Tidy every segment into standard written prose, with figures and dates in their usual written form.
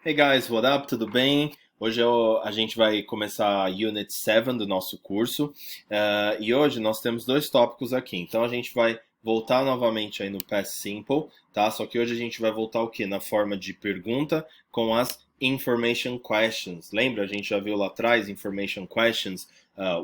Hey guys, what up? Tudo bem? Hoje a gente vai começar a Unit 7 do nosso curso e hoje nós temos dois tópicos aqui. Então a gente vai voltar novamente aí no Past Simple, tá? Só que hoje a gente vai voltar o quê? Na forma de pergunta com as Information Questions. Lembra? A gente já viu lá atrás Information Questions,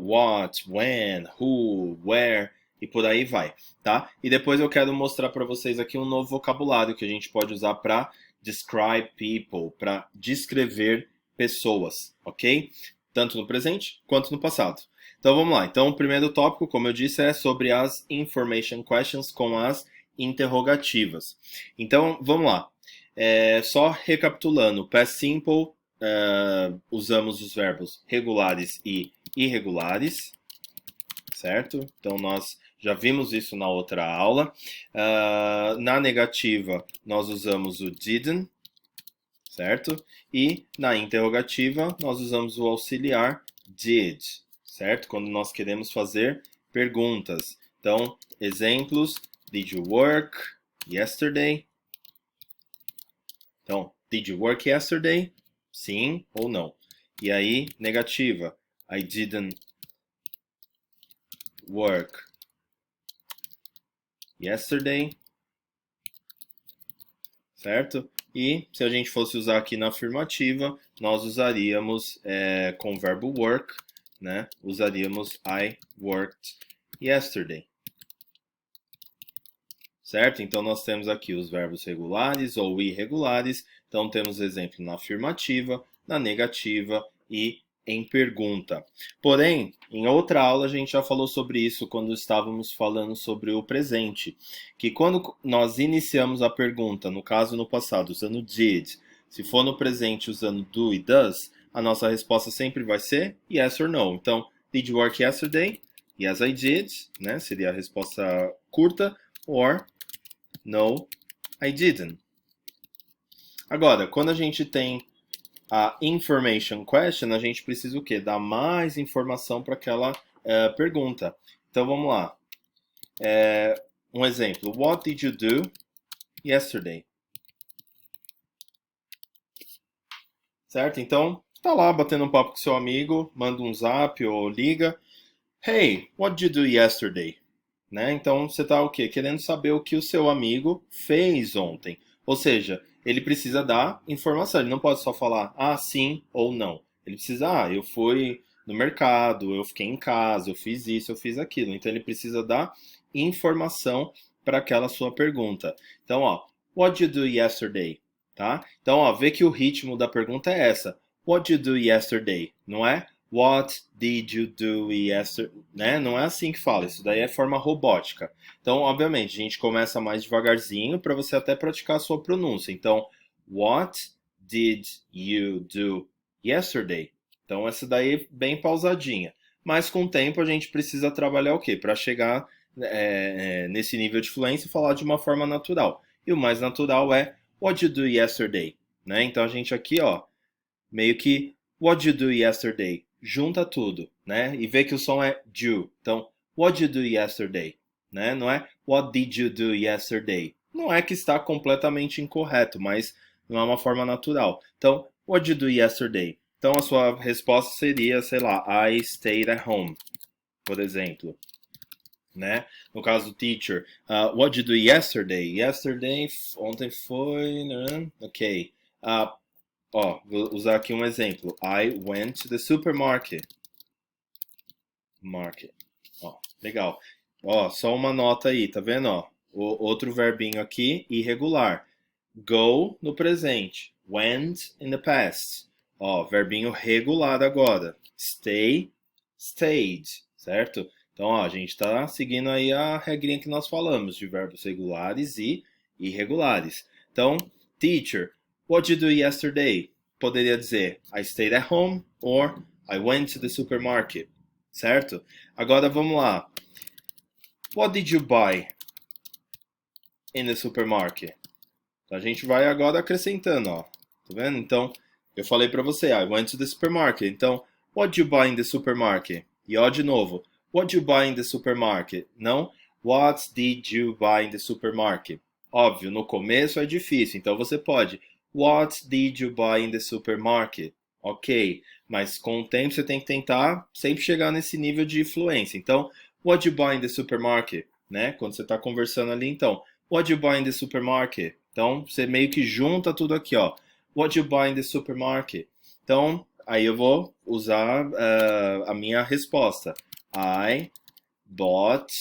what, when, who, where e por aí vai, tá? E depois eu quero mostrar para vocês aqui um novo vocabulário que a gente pode usar para describe people, para descrever pessoas, ok? Tanto no presente quanto no passado. Então vamos lá. Então o primeiro tópico, como eu disse, é sobre as information questions com as interrogativas. Então vamos lá. Só recapitulando, past simple, usamos os verbos regulares e irregulares, certo? Então nós já vimos isso na outra aula. Na negativa, nós usamos o didn't, certo? E na interrogativa, nós usamos o auxiliar did, certo? Quando nós queremos fazer perguntas. Então, exemplos: Did you work yesterday? Então, did you work yesterday? Sim ou não? E aí, negativa: I didn't work yesterday, certo? E se a gente fosse usar aqui na afirmativa, nós usaríamos com o verbo work, né? Usaríamos I worked yesterday, certo? Então nós temos aqui os verbos regulares ou irregulares. Então temos exemplo na afirmativa, na negativa e em pergunta. Porém, em outra aula a gente já falou sobre isso quando estávamos falando sobre o presente, que quando nós iniciamos a pergunta, no caso no passado, usando did, se for no presente usando do e does, a nossa resposta sempre vai ser yes or no. Então, did you work yesterday? Yes, I did, né? Seria a resposta curta, or no, I didn't. Agora, quando a gente tem a information question, a gente precisa o quê? Dar mais informação para aquela pergunta. Então vamos lá. Um exemplo. What did you do yesterday? Certo? Então, tá lá batendo um papo com seu amigo, manda um zap ou liga. Hey, what did you do yesterday? Né? Então você tá o quê? Querendo saber o que o seu amigo fez ontem. Ou seja, ele precisa dar informação. Ele não pode só falar sim ou não. Ele precisa, eu fui no mercado, eu fiquei em casa, eu fiz isso, eu fiz aquilo. Então ele precisa dar informação para aquela sua pergunta. Então, what did you do yesterday? Tá? Então, vê que o ritmo da pergunta é essa. What did you do yesterday? Não é what did you do yesterday? Né? Não é assim que fala, isso daí é forma robótica. Então, obviamente, a gente começa mais devagarzinho para você até praticar a sua pronúncia. Então, what did you do yesterday? Então, essa daí é bem pausadinha. Mas com o tempo a gente precisa trabalhar o quê? Para chegar nesse nível de fluência e falar de uma forma natural. E o mais natural é what did you do yesterday? Né? Então, a gente aqui, meio que what did you do yesterday? Junta tudo, né? E vê que o som é do. Então, what did you do yesterday? Né? Não é what did you do yesterday? Não é que está completamente incorreto, mas não é uma forma natural. Então, what did you do yesterday? Então, a sua resposta seria, sei lá, I stayed at home, por exemplo. Né? No caso do teacher, what did you do yesterday? Yesterday, ontem foi... Né? Ok. Vou usar aqui um exemplo. I went to the supermarket. Legal. Só uma nota aí, tá vendo? O outro verbinho aqui, irregular. Go no presente. Went in the past. Verbinho regular agora. Stay, stayed, certo? Então, a gente está seguindo aí a regrinha que nós falamos de verbos regulares e irregulares. Então, teacher, what did you do yesterday? Poderia dizer I stayed at home or I went to the supermarket, certo? Agora vamos lá. What did you buy in the supermarket? Então, a gente vai agora acrescentando, Tá vendo? Então, eu falei para você, I went to the supermarket. Então, what did you buy in the supermarket? E de novo, what did you buy in the supermarket? Não, what did you buy in the supermarket? Óbvio, no começo é difícil, então você pode What did you buy in the supermarket? Ok, mas com o tempo você tem que tentar sempre chegar nesse nível de fluência. Então, what did you buy in the supermarket? Né? Quando você está conversando ali, então, what did you buy in the supermarket? Então, você meio que junta tudo aqui, ó. What did you buy in the supermarket? Então, aí eu vou usar a minha resposta. I bought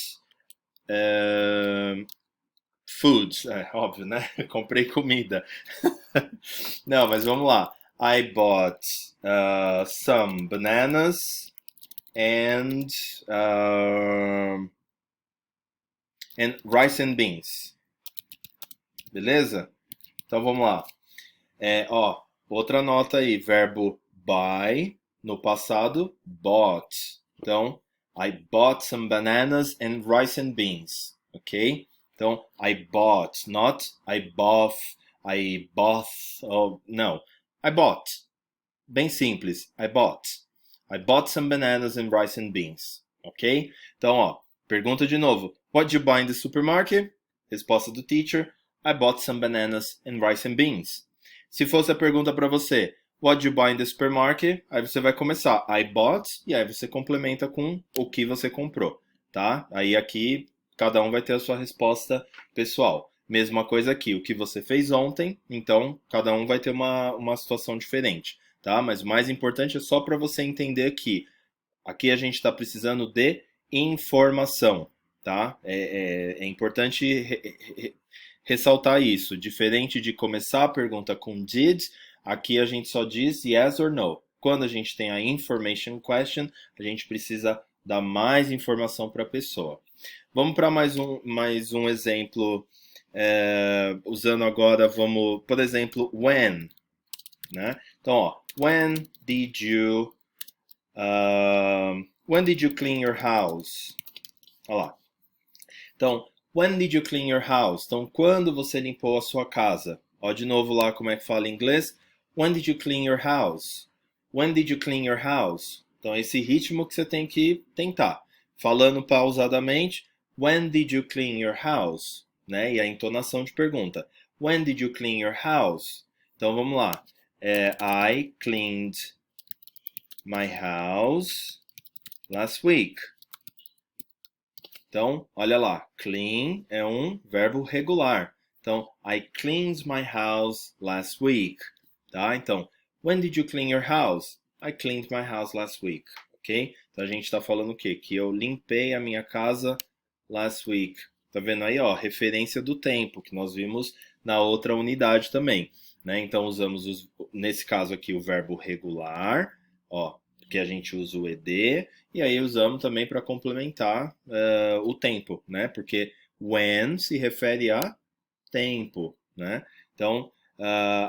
food. É óbvio, né? Comprei comida. Não, mas vamos lá. I bought some bananas and and rice and beans. Beleza? Então vamos lá. Outra nota aí, verbo buy, no passado, bought. Então, I bought some bananas and rice and beans, ok? Então, I bought, not I bought, oh, não. I bought. Bem simples, I bought. I bought some bananas and rice and beans, ok? Então, ó, pergunta de novo. What did you buy in the supermarket? Resposta do teacher, I bought some bananas and rice and beans. Se fosse a pergunta para você, what did you buy in the supermarket? Aí você vai começar, I bought, e aí você complementa com o que você comprou, tá? Aí aqui, cada um vai ter a sua resposta pessoal. Mesma coisa aqui, o que você fez ontem, então cada um vai ter uma situação diferente, tá? Mas o mais importante é só para você entender que aqui a gente está precisando de informação, tá? É importante ressaltar isso. Diferente de começar a pergunta com did, aqui a gente só diz yes or no. Quando a gente tem a information question, a gente precisa dar mais informação para a pessoa. Vamos para mais um exemplo, usando agora, por exemplo, when. Né? Então, ó, when did you clean your house? Olha lá. Então, when did you clean your house? Então, quando você limpou a sua casa? Ó, de novo lá como é que fala em inglês. When did you clean your house? When did you clean your house? Então, esse ritmo que você tem que tentar. Falando pausadamente, when did you clean your house? Né? E a entonação de pergunta. When did you clean your house? Então, vamos lá. I cleaned my house last week. Então, olha lá, clean é um verbo regular. Então, I cleaned my house last week. Tá? Então, when did you clean your house? I cleaned my house last week. Ok? Então, a gente está falando o quê? Que eu limpei a minha casa last week. Tá vendo aí, ó, referência do tempo, que nós vimos na outra unidade também. Né? Então, usamos, nesse caso aqui, o verbo regular, ó, que a gente usa o ed, e aí usamos também para complementar o tempo, né? Porque when se refere a tempo, né? Então,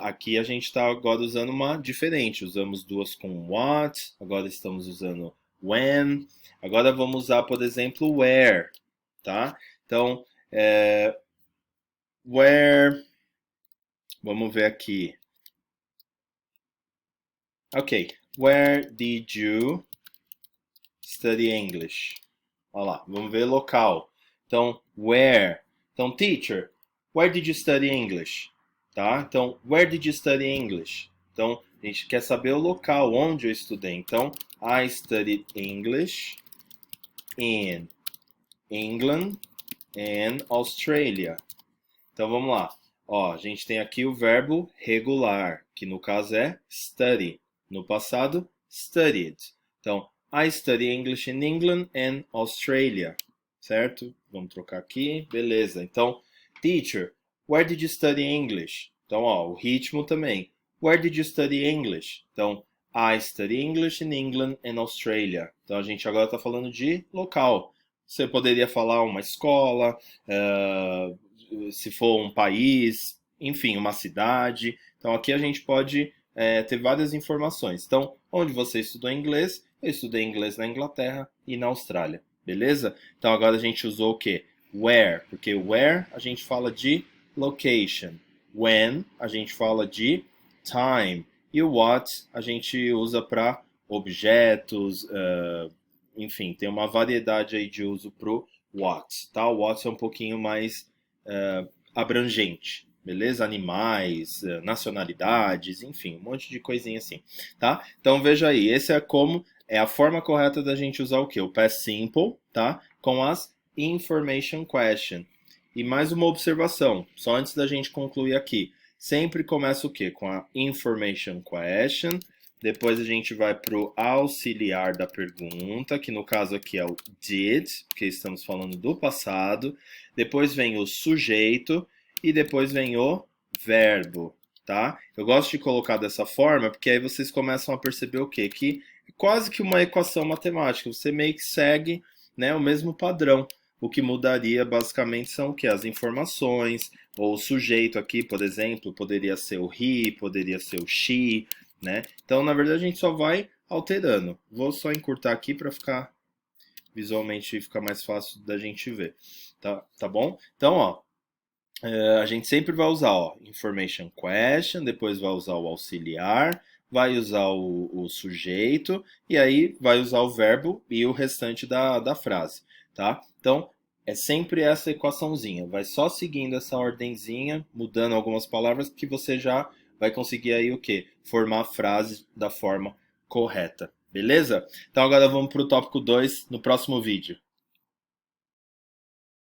aqui a gente está agora usando uma diferente. Usamos duas com what, agora estamos usando when. Agora vamos usar, por exemplo, where, tá? Então, where... Vamos ver aqui. Ok. Where did you study English? Olha lá, vamos ver local. Então, where? Então, teacher, where did you study English? Tá? Então, where did you study English? Então, a gente quer saber o local, onde eu estudei. Então, I studied English in England and Australia. Então, vamos lá. Ó, a gente tem aqui o verbo regular, que no caso é study. No passado, studied. Então, I study English in England and Australia. Certo? Vamos trocar aqui. Beleza. Então, teacher, where did you study English? Então, ó, o ritmo também. Where did you study English? Então, I study English in England and Australia. Então, a gente agora está falando de local. Você poderia falar uma escola, se for um país, enfim, uma cidade. Então, aqui a gente pode ter várias informações. Então, onde você estudou inglês? Eu estudei inglês na Inglaterra e na Austrália. Beleza? Então, agora a gente usou o quê? Where, porque where a gente fala de location. When a gente fala de time. E o what a gente usa para objetos, enfim, tem uma variedade aí de uso pro what, tá? O what é um pouquinho mais abrangente, beleza? Animais, nacionalidades, enfim, um monte de coisinha assim, tá? Então veja aí, esse é como é a forma correta da gente usar o quê? O past simple, tá? Com as information question. E mais uma observação, só antes da gente concluir aqui. Sempre começa o quê? Com a information question, depois a gente vai para o auxiliar da pergunta, que no caso aqui é o did, porque estamos falando do passado. Depois vem o sujeito e depois vem o verbo, tá? Eu gosto de colocar dessa forma porque aí vocês começam a perceber o quê? Que é quase que uma equação matemática. Você meio que segue, né, o mesmo padrão. O que mudaria basicamente são o quê? As informações, ou o sujeito aqui, por exemplo, poderia ser o he, poderia ser o she, né? Então, na verdade, a gente só vai alterando. Vou só encurtar aqui para ficar visualmente ficar mais fácil da gente ver, tá bom? Então, ó, a gente sempre vai usar, ó, information question, depois vai usar o auxiliar, vai usar o sujeito e aí vai usar o verbo e o restante da frase, tá? Então, é sempre essa equaçãozinha. Vai só seguindo essa ordenzinha, mudando algumas palavras, que você já vai conseguir aí o quê? Formar a frase da forma correta. Beleza? Então agora vamos para o tópico 2 no próximo vídeo.